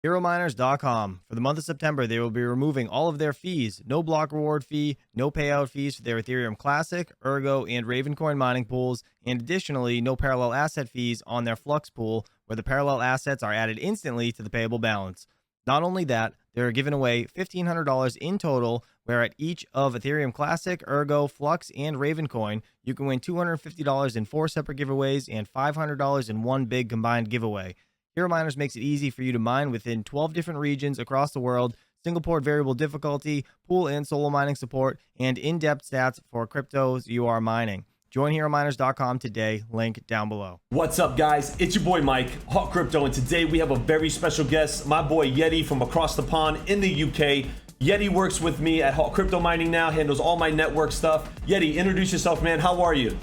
HeroMiners.com. For the month of September, they will be removing all of their fees. No block reward fee, no payout fees for their Ethereum Classic, Ergo, and Ravencoin mining pools, and additionally, no parallel asset fees on their Flux pool, where the parallel assets are added instantly to the payable balance. Not only that, they're giving away $1,500 in total, where at each of Ethereum Classic, Ergo, Flux, and Ravencoin, you can win $250 in 4 separate giveaways and $500 in one big combined giveaway. Hero Miners makes it easy for you to mine within 12 different regions across the world, single port variable difficulty, pool and solo mining support, and in-depth stats for cryptos you are mining. Join HeroMiners.com today, link down below. What's up, guys? It's your boy Mike, Hot Crypto, and today we have a very special guest, my boy Yeti from across the pond in the UK. Yeti works with me at Hot Crypto Mining now, handles all my network stuff. Yeti, introduce yourself, man. How are you?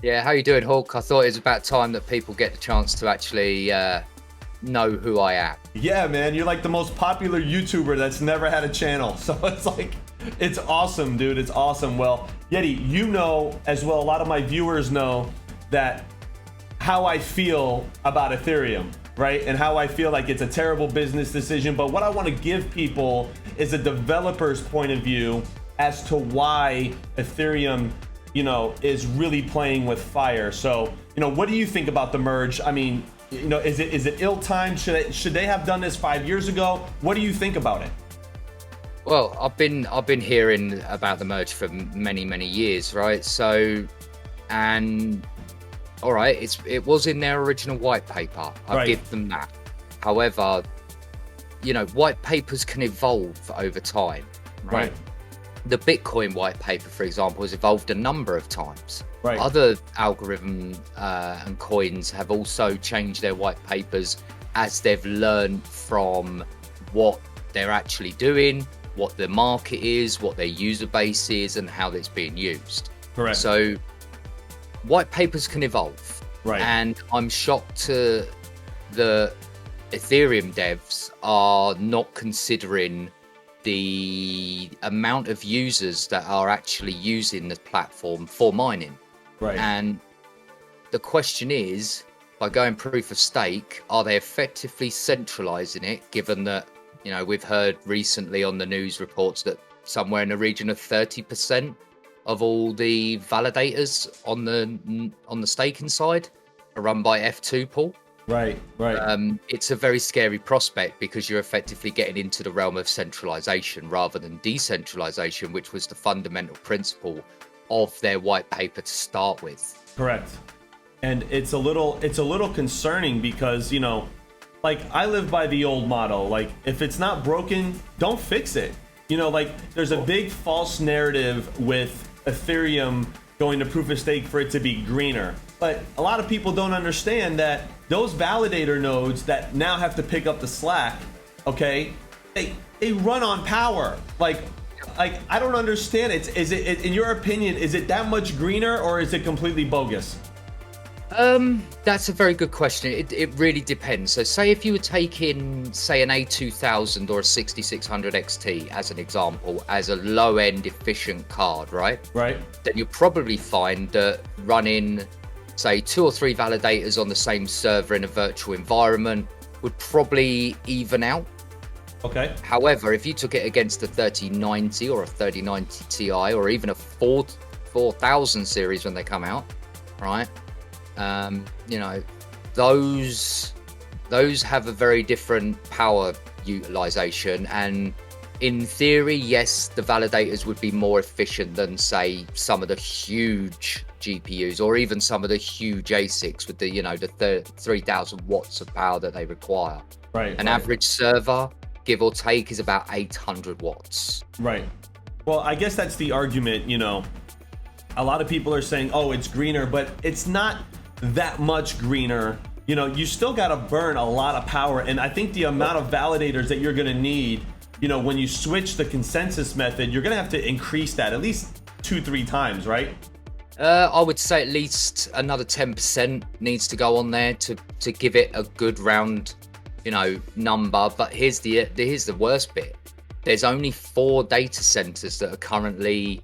Yeah, how you doing, Hawk? I thought it was about time that people get the chance to actually know who I am. Yeah, man, you're like the most popular YouTuber that's never had a channel. So it's like, it's awesome, dude. It's awesome. Well, Yeti, you know as well, a lot of my viewers know that how I feel about Ethereum, right? And how I feel like it's a terrible business decision. But what I want to give people is a developer's point of view as to why Ethereum, you know, is really playing with fire. So, you know, what do you think about the merge? I mean, you know, is it ill-timed? Should they have done this 5 years ago? What do you think about it? Well, I've been hearing about the merge for many years, right? So, and all right, it was in their original white paper. I give them that. However, you know, white papers can evolve over time, right? The Bitcoin white paper, for example, has evolved a number of times. Other algorithm and coins have also changed their white papers as they've learned from what they're actually doing, what the market is, what their user base is, and how it's being used. So white papers can evolve. And I'm shocked to the Ethereum devs are not considering the amount of users that are actually using the platform for mining. And the question is, by going proof of stake, are they effectively centralizing it, given that, you know, we've heard recently on the news reports that somewhere in the region of 30% of all the validators on the staking side are run by F2 pool. It's a very scary prospect because you're effectively getting into the realm of centralization rather than decentralization, which was the fundamental principle of their white paper to start with. And it's a little concerning because, you know, like, I live by the old motto, like, if it's not broken, don't fix it. You know, like, there's a big false narrative with Ethereum going to proof of stake for it to be greener. But a lot of people don't understand that those validator nodes that now have to pick up the slack, okay, they run on power. Like I don't understand it. Is it, in your opinion, is it that much greener or is it completely bogus? That's a very good question. It really depends. So say if you were taking, say, an A2000 or a 6600 XT as an example, as a low-end efficient card, right? Then you'll probably find that running, say, 2 or 3 validators on the same server in a virtual environment would probably even out. However, if you took it against a 3090 or a 3090 Ti or even a 4000 series when they come out, right? You know, those have a very different power utilization, and in theory, yes, the validators would be more efficient than, say, some of the huge GPUs or even some of the huge ASICs with the, you know, the 3000 watts of power that they require. An average server, give or take, is about 800 watts. Well, I guess that's the argument. You know, a lot of people are saying, oh, it's greener, but it's not that much greener. You know, you still got to burn a lot of power, and I think the amount of validators that you're going to need, you know, when you switch the consensus method, you're going to have to increase that at least 2-3 times, right? I would say at least another 10% needs to go on there to give it a good round, you know, number. But here's the worst bit. There's only 4 data centers that are currently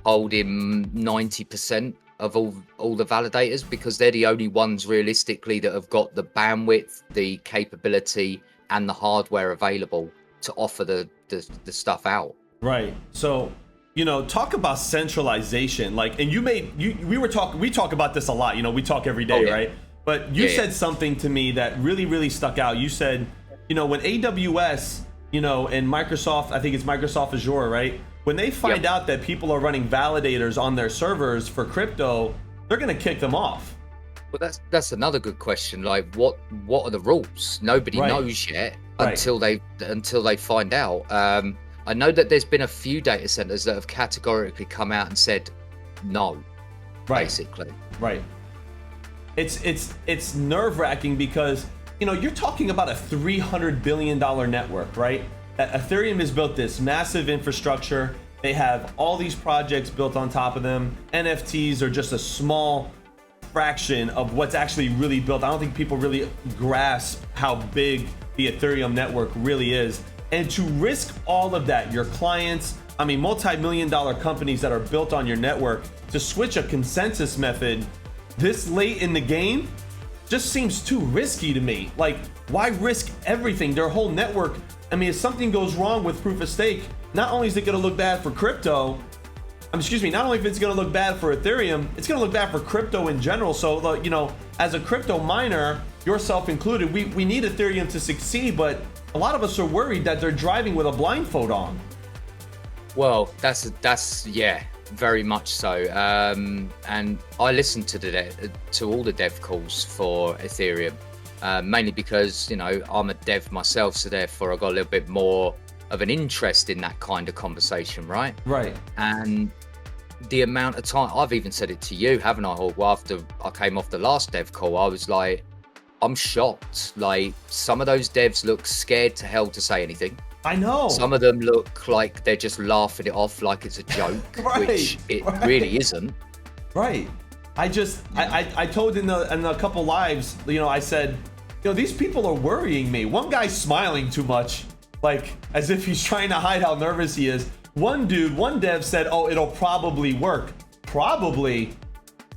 holding 90% of all the validators, because they're the only ones realistically that have got the bandwidth, the capability, and the hardware available to offer the stuff out. Right. So, you know, talk about centralization. Like, and we talk about this a lot. You know, we talk every day, right? But you said something to me that really stuck out. You said, you know, when AWS, you know, and Microsoft, I think it's Microsoft Azure, right? When they find out that people are running validators on their servers for crypto, they're going to kick them off. Well, that's another good question. Like, what are the rules? Nobody knows yet until they find out. I know that there's been a few data centers that have categorically come out and said no, basically. Right. It's nerve-wracking because, you know, you're talking about a $300 billion network, right? That Ethereum has built this massive infrastructure. They have all these projects built on top of them. NFTs are just a small fraction of what's actually really built. I don't think people really grasp how big the Ethereum network really is. And to risk all of that, your clients, I mean, multi-million-dollar companies that are built on your network, to switch a consensus method this late in the game just seems too risky to me. Like, why risk everything? Their whole network. I mean, if something goes wrong with proof of stake, not only is it going to look bad for crypto, not only if it's going to look bad for Ethereum, it's going to look bad for crypto in general. So, you know, as a crypto miner, yourself included, we need Ethereum to succeed, but a lot of us are worried that they're driving with a blindfold on. Well, that's very much so. And I listened to all the dev calls for Ethereum, mainly because, you know, I'm a dev myself, so therefore I got a little bit more of an interest in that kind of conversation, right? Right. And the amount of time, I've even said it to you, haven't I, Hawk? Well, after I came off the last dev call, I was like, I'm shocked. Like, some of those devs look scared to hell to say anything. I know. Some of them look like they're just laughing it off like it's a joke, which it really isn't. Right. I told in a couple lives, you know, I said, you know, these people are worrying me. One guy's smiling too much, like as if he's trying to hide how nervous he is. One dev said, oh, it'll probably work. Probably.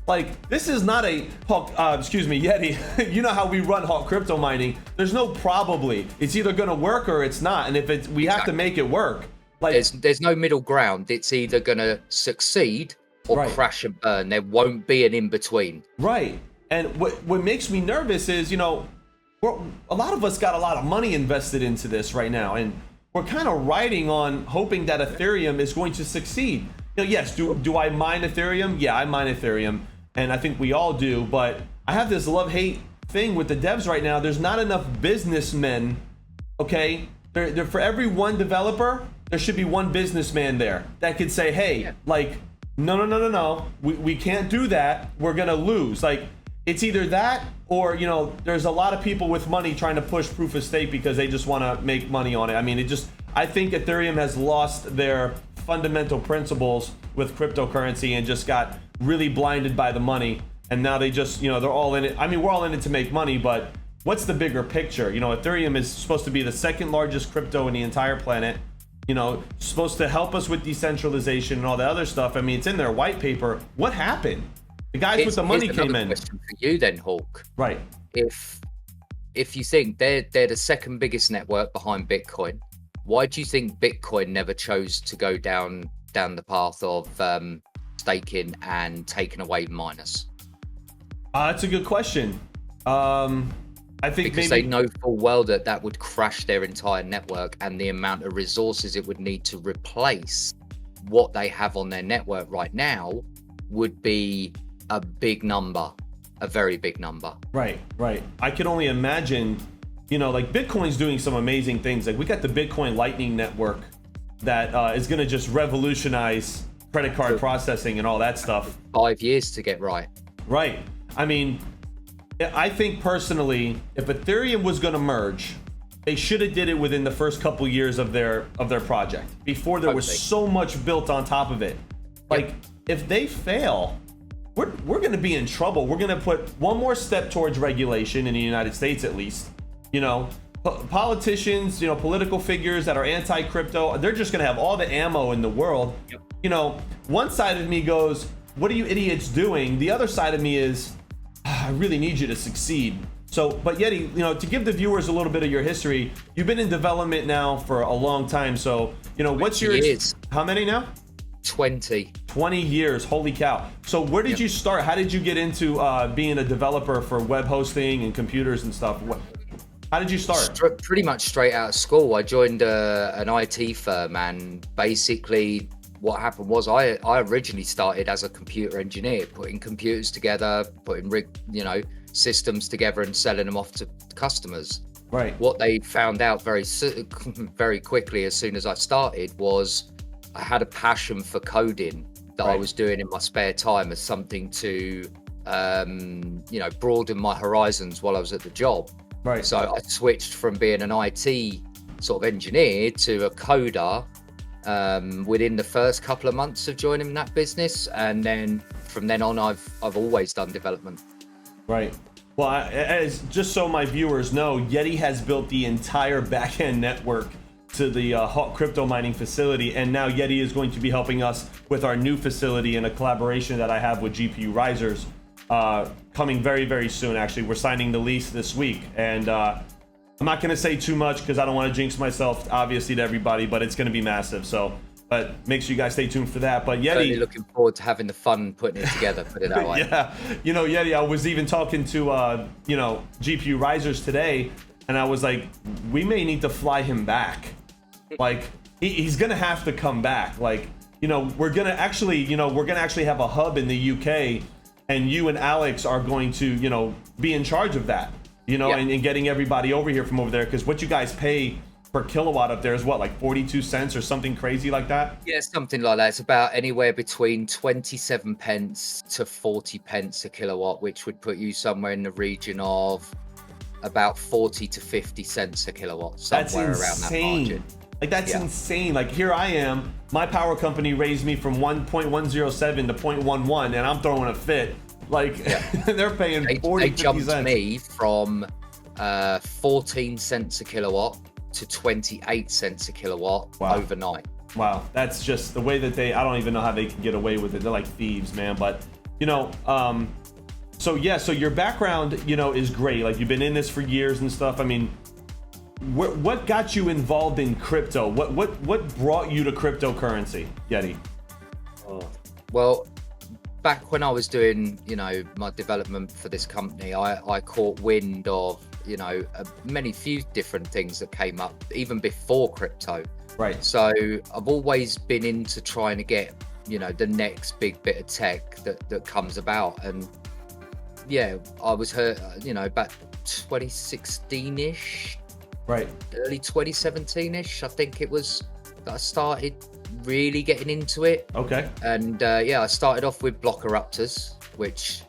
Like, this is not a Yeti. You know how we run Hawk crypto mining. There's no probably. It's either going to work or it's not. And if we have to make it work. Like, there's no middle ground. It's either going to succeed or crash and burn. There won't be an in between. Right. And what makes me nervous is, you know, a lot of us got a lot of money invested into this right now, and we're kind of riding on hoping that Ethereum is going to succeed. You know, yes, do I mine Ethereum? Yeah, I mine Ethereum. And I think we all do, but I have this love-hate thing with the devs right now. There's not enough businessmen, okay? For every one developer, there should be one businessman there that could say, hey, like, no, we can't do that. We're gonna lose. Like, it's either that or, you know, there's a lot of people with money trying to push proof of stake because they just wanna make money on it. I mean, I think Ethereum has lost their fundamental principles with cryptocurrency and just got really blinded by the money, and now they just, you know, they're all in it. I mean, we're all in it to make money, but what's the bigger picture? You know, Ethereum is supposed to be the second largest crypto in the entire planet, you know, supposed to help us with decentralization and all that other stuff. I mean, it's in their white paper. What happened? The guys with the money came in. Question for you then, Hawk. Right. If you think they're the second biggest network behind Bitcoin, why do you think Bitcoin never chose to go down the path of staking and taking away miners? That's a good question. I think because they know full well that would crash their entire network, and the amount of resources it would need to replace what they have on their network right now would be a big number, a very big number. Right. I can only imagine, you know, like Bitcoin's doing some amazing things. Like, we got the Bitcoin Lightning Network that is going to just revolutionize credit card processing and all that stuff. 5 years to get right. Right. I mean, I think personally, if Ethereum was going to merge, they should have did it within the first couple years of their project, before there was so much built on top of it. Like, if they fail, we're going to be in trouble. We're going to put one more step towards regulation in the United States, at least. You know, politicians, you know, political figures that are anti-crypto, they're just going to have all the ammo in the world. You know, one side of me goes, what are you idiots doing? The other side of me is, I really need you to succeed. So, but Yeti, you know, to give the viewers a little bit of your history, you've been in development now for a long time. So, you know, what's your years. How many now? 20. 20 years. Holy cow. So where did you start? How did you get into being a developer for web hosting and computers and stuff? How did you start? Pretty much straight out of school. I joined an IT firm, and basically what happened was I originally started as a computer engineer, putting computers together, putting systems together and selling them off to customers. Right. What they found out very quickly as soon as I started was I had a passion for coding that I was doing in my spare time as something to broaden my horizons while I was at the job. Right. So I switched from being an IT sort of engineer to a coder within the first couple of months of joining that business, and then from then on I've always done development. Right. Well, as just so my viewers know, Yeti has built the entire backend network to the hot crypto mining facility, and now Yeti is going to be helping us with our new facility in a collaboration that I have with GPU Risers coming very, very soon. Actually, we're signing the lease this week, and I'm not going to say too much because I don't want to jinx myself, obviously, to everybody, but it's going to be massive. So, but make sure you guys stay tuned for that. But Yeti, certainly looking forward to having the fun putting it together, put it that way. Yeah, you know, Yeti, I was even talking to GPU Risers today, and I was like, we may need to fly him back. Like he's gonna have to come back. Like, you know, we're gonna actually have a hub in the UK, and you and Alex are going to, you know, be in charge of that, you know, and getting everybody over here from over there, because what you guys pay per kilowatt up there is what, like 42 cents or something crazy like that? Yeah, something like that. It's about anywhere between 27 pence to 40 pence a kilowatt, which would put you somewhere in the region of about 40 to 50 cents a kilowatt, somewhere around that margin. Like, that's insane. Like, here I am, my power company raised me from 1.107 to 0.11, and I'm throwing a fit. Like, they're paying 40, they 50 jumped cents. me from 14 cents a kilowatt to 28 cents a kilowatt overnight. Wow, that's just the way that I don't even know how they can get away with it. They're like thieves, man. But, you know, so your background, you know, is great. Like, you've been in this for years and stuff. I mean, what got you involved in crypto? What brought you to cryptocurrency, Yeti? Well, back when I was doing, you know, my development for this company, I caught wind of, you know, few different things that came up even before crypto. Right. So I've always been into trying to get, you know, the next big bit of tech that comes about. And yeah, I was hurt, you know, back 2016-ish. Right. Early 2017-ish, I think it was, that I started really getting into it. Okay. And I started off with block eruptors, which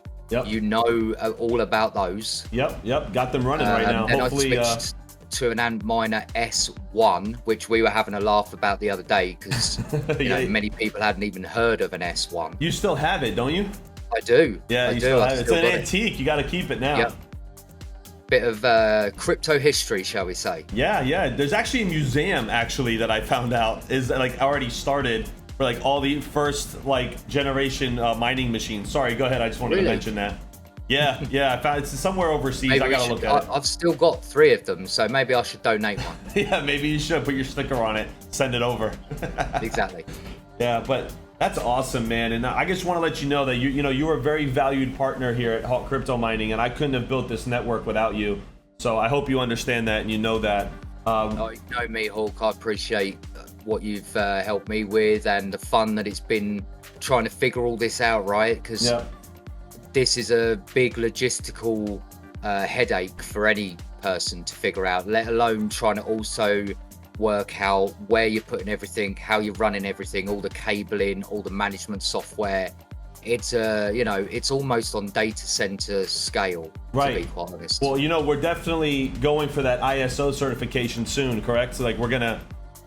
you know all about those. Yep. Got them running right now. Then Hopefully, I switched to an Antminer S1, which we were having a laugh about the other day because you know, many people hadn't even heard of an S1. You still have it, don't you? I do. Yeah, you still have it. It's an antique. You got to keep it now. Yep. Bit of crypto history, shall we say? Yeah. There's actually a museum actually that I found out is like already started for like all the first like generation mining machines. Sorry, go ahead. I just wanted to mention that. Yeah. I found it's somewhere overseas. Maybe I gotta look at it. I've still got 3 of them, so maybe I should donate one. Yeah, maybe you should put your sticker on it, send it over. Exactly. Yeah, but that's awesome, man. And I just want to let you know that you are a very valued partner here at Hot Crypto Mining, and I couldn't have built this network without you. So I hope you understand that and you know that. You know me, Hawk. I appreciate what you've helped me with and the fun that it's been trying to figure all this out, right? Because this is a big logistical headache for any person to figure out, let alone trying to also work out where you're putting everything, how you're running everything, all the cabling, all the management software. It's it's almost on data center scale, to be quite honest. Well, you know, we're definitely going for that ISO certification soon, correct? So like we're gonna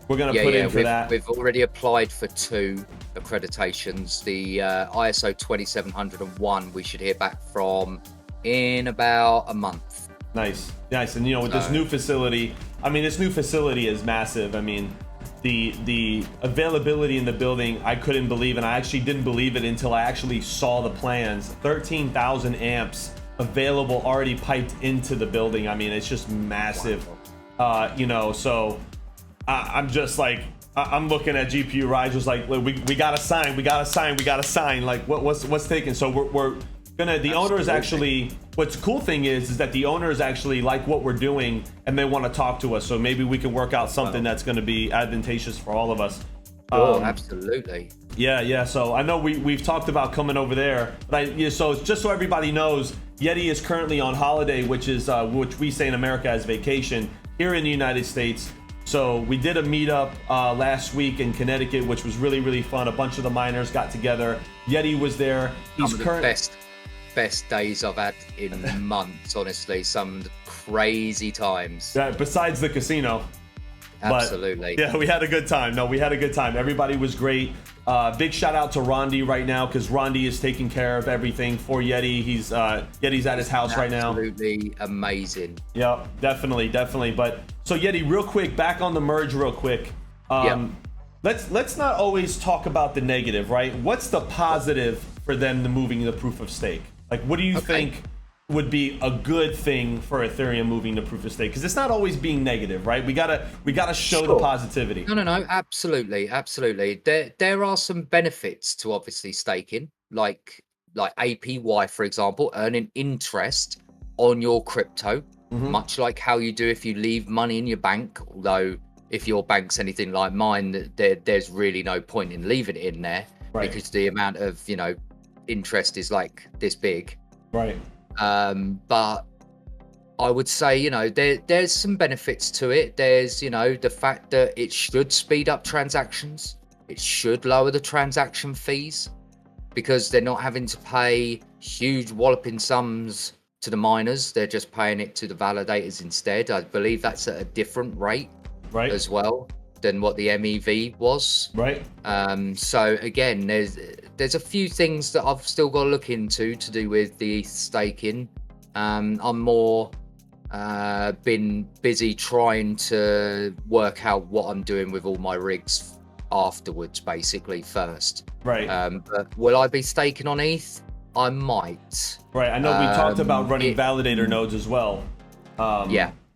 put in for that. We've already applied for 2 accreditations. The ISO 27001 we should hear back from in about a month. Nice. And you know, with this new facility, I mean, this new facility is massive. I mean, the availability in the building, I couldn't believe, and I actually didn't believe it until I actually saw the plans. 13,000 amps available already piped into the building. I mean, it's just massive. You know, so I'm just like, I'm looking at GPU Rise, just like, we gotta sign, we gotta sign. Like, what's taking? So we're gonna, the owners actually, what's cool thing is that the owners actually like what we're doing and they want to talk to us. So maybe we can work out something that's going to be advantageous for all of us. Oh, absolutely. Yeah. So I know we've talked about coming over there, but so just so everybody knows, Yeti is currently on holiday, which we say in America as vacation, here in the United States. So we did a meetup last week in Connecticut, which was really fun. A bunch of the miners got together. Yeti was there. He's best days I've had in months, honestly. Some crazy times. Yeah, besides the casino. Absolutely. But, yeah, we had a good time. No, we had a good time. Everybody was great. Big shout out to Rondi right now, because Rondi is taking care of everything for Yeti. Yeti's at his house right now. Absolutely amazing. Yeah, definitely. But so Yeti, real quick, back on the merge real quick. Let's not always talk about the negative, right? What's the positive for them moving the proof of stake? Like, what do you think would be a good thing for Ethereum moving to proof of stake? Because it's not always being negative, right? We gotta show the positivity. No, absolutely. There are some benefits to obviously staking, like APY, for example, earning interest on your crypto, much like how you do if you leave money in your bank. Although if your bank's anything like mine, there's really no point in leaving it in there, because the amount of interest is like this big, right? But I would say there's some benefits to it. There's the fact that it should speed up transactions, it should lower the transaction fees, because they're not having to pay huge walloping sums to the miners. They're just paying it to the validators instead. I believe that's at a different rate as well than what the MEV was. So again, there's a few things that I've still got to look into to do with the staking. I'm more been busy trying to work out what I'm doing with all my rigs afterwards, basically first. But will I be staking on ETH? I might. I know we talked about running validator nodes as well.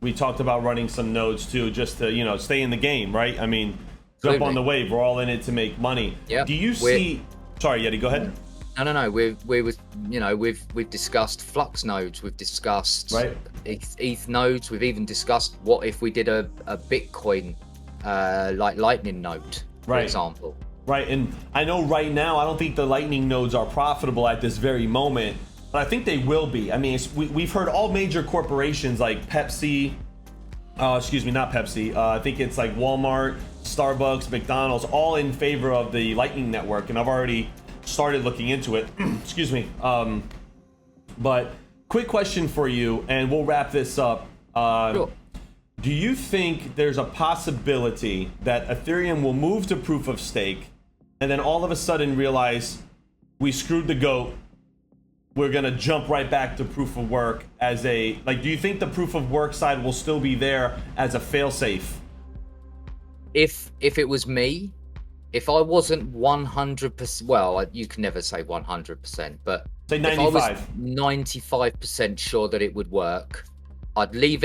We talked about running some nodes too, just to stay in the game, right? I mean, jump on the wave. We're all in it to make money. Do you see? Sorry, Yeti, go ahead. No. We've discussed Flux nodes. We've discussed ETH nodes. We've even discussed what if we did a Bitcoin like Lightning node, for example. And I know right now, I don't think the Lightning nodes are profitable at this very moment, but I think they will be. I mean, we've heard all major corporations like Pepsi, excuse me, not Pepsi. I think it's like Walmart, Starbucks, McDonald's, all in favor of the Lightning Network, and I've already started looking into it. Excuse me. But quick question for you, and we'll wrap this up. Sure. Do you think there's a possibility that Ethereum will move to proof of stake, and then all of a sudden realize we screwed the goat? We're gonna jump right back to proof of work as a do you think the proof of work side will still be there as a failsafe? If it was me, if I wasn't 100%, well, you can never say 100%, but say 95. If I was 95% sure that it would work, I would leave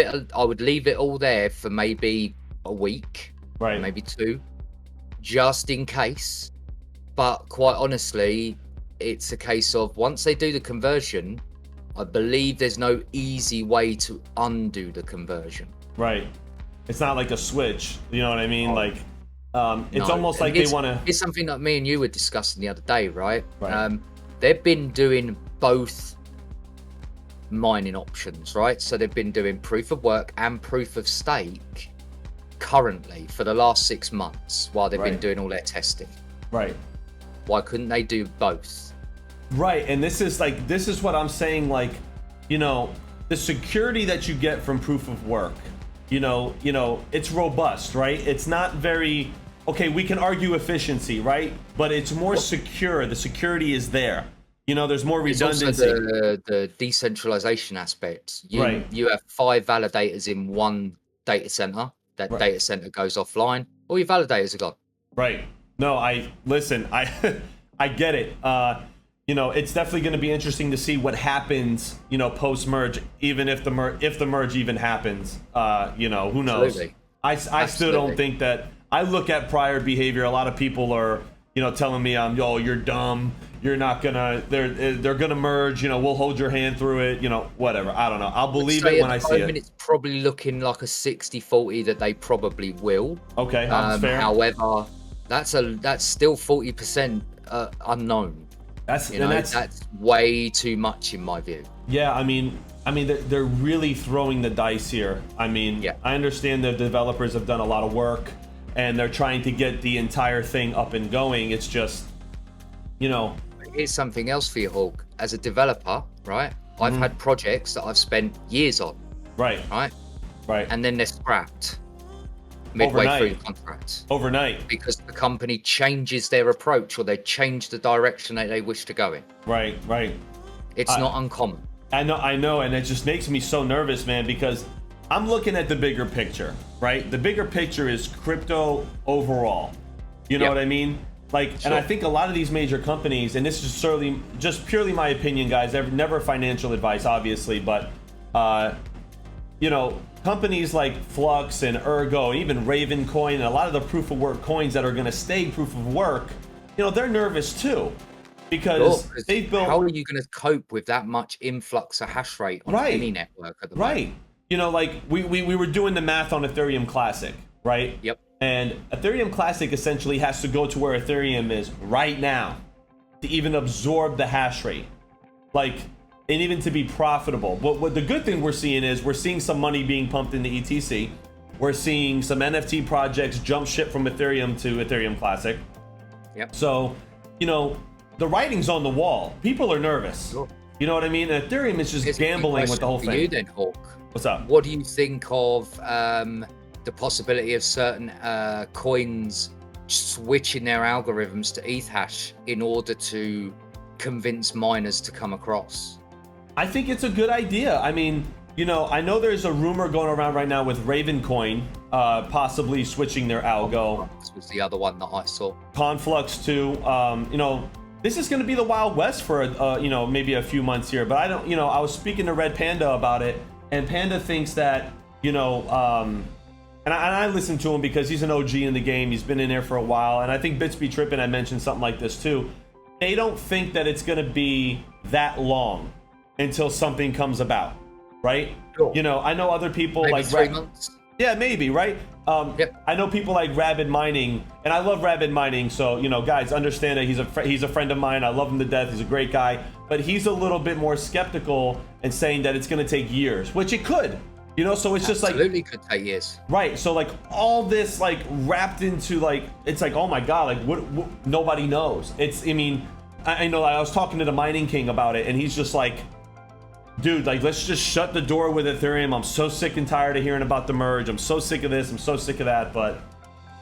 it all there for maybe a week, maybe 2, just in case. But quite honestly, it's a case of once they do the conversion, I believe there's no easy way to undo the conversion. It's not like a switch, you know what I mean? It's almost like they want to. It's something that me and you were discussing the other day, right? They've been doing both mining options, right? So they've been doing proof of work and proof of stake currently for the last 6 months while they've been doing all their testing. Why couldn't they do both? And this is what I'm saying, the security that you get from proof of work, it's robust, right? It's not very, we can argue efficiency, right? But it's more secure. The security is there. There's more redundancy. It's also the decentralization aspect. You have 5 validators in one data center. That data center goes offline. All your validators are gone. No, I get it. you know, it's definitely going to be interesting to see what happens, you know, post merge, even if the merge even happens. You know, who knows? Absolutely. I still don't think that. I look at prior behavior. A lot of people are, you know, telling me yo, you're dumb. You're not gonna. They're gonna merge. You know, we'll hold your hand through it. You know, whatever. I don't know. I'll believe it when I see it. It's probably looking like a 60-40 that they probably will. Okay, that's fair. However, that's still 40% unknown. That's way too much in my view. Yeah, I mean, they're really throwing the dice here. I mean, yeah. I understand the developers have done a lot of work, and they're trying to get the entire thing up and going. It's just, you know. Here's something else for you, Hawk. As a developer, right? I've had projects that I've spent years on. Right. And then they're scrapped midway through the contract. Overnight. Because the company changes their approach, or they change the direction that they wish to go in. Right. It's not uncommon. I know, and it just makes me so nervous, man, because I'm looking at the bigger picture, right? The bigger picture is crypto overall. You know what I mean? Like, Sure. and I think a lot of these major companies, and this is certainly just purely my opinion, guys, never financial advice, obviously, but, you know, companies like Flux and Ergo, even Ravencoin, and a lot of the proof of work coins that are going to stay proof of work, you know, they're nervous too. Because they've built. How are you going to cope with that much influx of hash rate on any network at the moment? You know, like we were doing the math on Ethereum Classic, right? Yep. And Ethereum Classic essentially has to go to where Ethereum is right now to even absorb the hash rate, like, and even to be profitable. But what the good thing we're seeing is we're seeing some money being pumped into ETC. We're seeing some NFT projects jump ship from Ethereum to Ethereum Classic. Yep. So, you know, the writing's on the wall. People are nervous. Sure. You know what I mean? And Ethereum is just gambling with the whole thing. You then, Hawk. What's up? What do you think of the possibility of certain coins switching their algorithms to ETH hash in order to convince miners to come across? I think it's a good idea. I mean, you know, I know there's a rumor going around right now with Ravencoin possibly switching their algo. This was the other one that I saw. Conflux too. You know, this is going to be the Wild West for you know, maybe a few months here. But I don't, you know, I was speaking to Red Panda about it, and Panda thinks that, you know, and I listen to him because he's an OG in the game. He's been in there for a while, and I think Bits Be Trippin', I mentioned something like this too. They don't think that it's going to be that long until something comes about, right? Sure. You know, I know other people maybe like 3 months. Yeah, maybe, right? Yep. I know people like Rabid Mining, and I love Rabid Mining. So, you know, guys, understand that he's a friend of mine. I love him to death. He's a great guy, but he's a little bit more skeptical and saying that it's going to take years, which it could. You know, so it's just like absolutely could take years. Right. So like all this like wrapped into like, it's like, oh my god, like what nobody knows. It's, I mean, I know I was talking to the Mining King about it, and he's just like, dude, like, let's just shut the door with Ethereum. I'm so sick and tired of hearing about the merge. I'm so sick of this. I'm so sick of that. But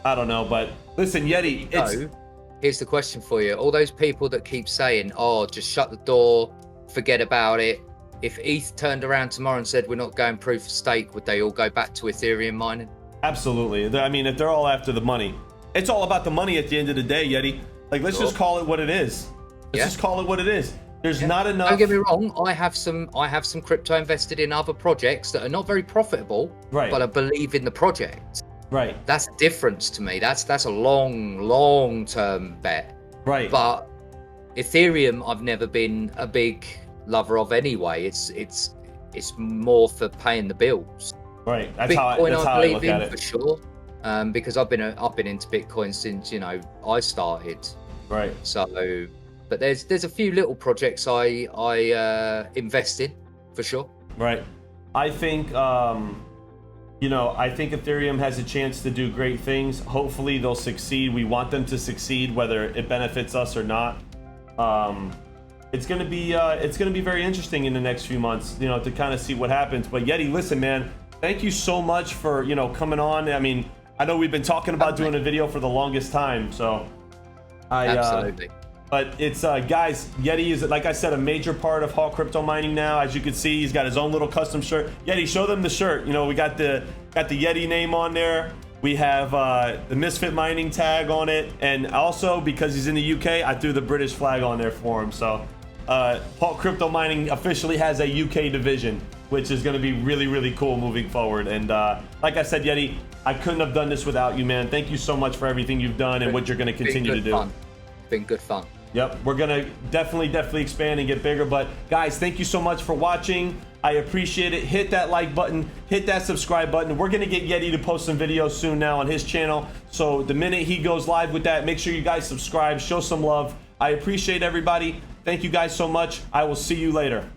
I don't know. But listen, Yeti, here's the question for you. All those people that keep saying, oh, just shut the door, forget about it. If ETH turned around tomorrow and said, we're not going proof of stake, would they all go back to Ethereum mining? Absolutely. I mean, if they're all after the money, it's all about the money at the end of the day, Yeti. Like, let's just call it what it is. Let's just call it what it is. There's not enough. Don't get me wrong. I have some crypto invested in other projects that are not very profitable, right? But I believe in the project. Right. That's the difference to me. That's a long term bet. Right. But Ethereum, I've never been a big lover of anyway. It's more for paying the bills. Right. That's Bitcoin, how I look at it. For sure. Because I've been into Bitcoin since, you know, I started. Right. So, but there's a few little projects I invest in for sure. Right. I think you know, I think Ethereum has a chance to do great things. Hopefully they'll succeed. We want them to succeed, whether it benefits us or not. It's gonna be very interesting in the next few months, you know, to kind of see what happens. But Yeti, listen, man, thank you so much for, you know, coming on. I mean, I know we've been talking about doing a video for the longest time, so absolutely. But it's guys, Yeti is, like I said, a major part of Hawk Crypto Mining now. As you can see, he's got his own little custom shirt. Yeti, show them the shirt. You know, we got the Yeti name on there. We have the Misfit Mining tag on it, and also because he's in the UK, I threw the British flag on there for him. So Crypto Mining officially has a UK division, which is going to be really, really cool moving forward. And like I said, Yeti, I couldn't have done this without you, man. Thank you so much for everything you've done and what you're going to continue to do. Fun. Been good fun. Yep, we're going to definitely expand and get bigger. But guys, thank you so much for watching. I appreciate it. Hit that like button, hit that subscribe button. We're going to get Yeti to post some videos soon now on his channel. So the minute he goes live with that, make sure you guys subscribe, show some love. I appreciate everybody. Thank you guys so much. I will see you later.